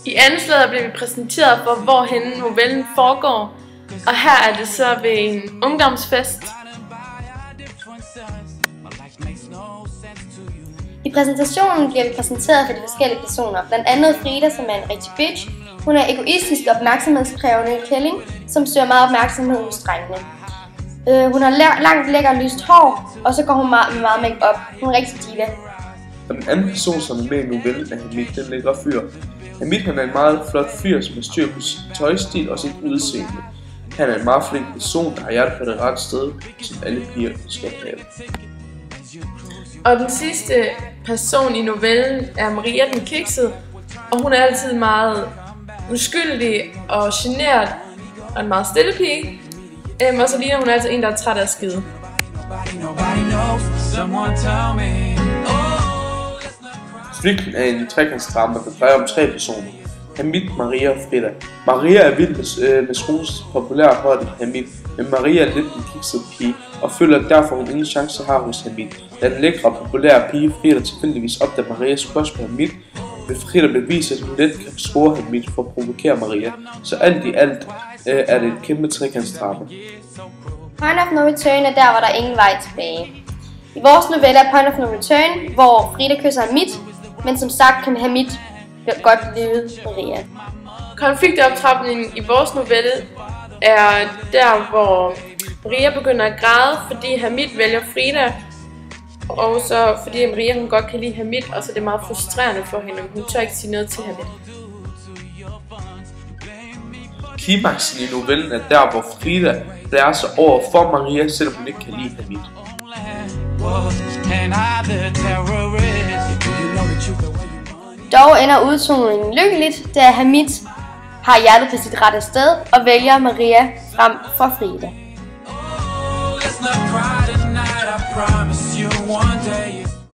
I anden slader bliver vi præsenteret for, hvorhen novellen foregår, og her er det så ved en ungdomsfest. I præsentationen bliver vi præsenteret for de forskellige personer, blandt andet Frida, som er en rigtig bitch. Hun er egoistisk og opmærksomhedskrævende kælling, som søger meget opmærksomhed hos drengene. Hun har langt lækker lyst hår, og så går hun med meget make-up. Hun er rigtig diva. Den anden person, som er med i novellen, er Hamid, den lækre fyr. Hamid han er en meget flot fyr, som har styr på sin tøjstil og sit udseende. Han er en meget flink person, der har hjertet på det rette sted, som alle piger skal have. Og den sidste person i novellen er Maria den kiksede, og hun er altid meget uskyldig og genert og en meget stille pige. Og så ligner hun altid en, der er træt af at skide. Flygten er en trekantsdrama, der drejer om 3 personer. Hamid, Maria og Frida. Maria er vild med skolens populære hold Hamid, men Maria er lidt en kiksede pige, og føler derfor hun ingen chance har hos Hamid. Da den lækre og populære pige Frida tilfældigvis opdager Marias crush på Hamid, vil Frida bevise, at hun let kan score Hamid for at provokere Maria. Så alt i alt er det et kæmpe trekantsdrama. Point of no return er der, hvor der er ingen vej tilbage. I vores novelle er Point of no return, hvor Frida kysser Hamid, men som sagt kan Hamid godt lide Maria. Konfliktoptrapningen i vores novelle er der, hvor Maria begynder at græde, fordi Hamid vælger Frida, og så fordi Maria hun godt kan lide Hamid, og så er det meget frustrerende for hende, hun tør ikke sige noget til Hamid. Klimaksen i novellen er der, hvor Frida blærer sig over for Maria, selvom hun ikke kan lide Hamid. Dog ender udtoningen lykkeligt, da Hamid har hjertet på sit rette sted og vælger Maria frem for Frida.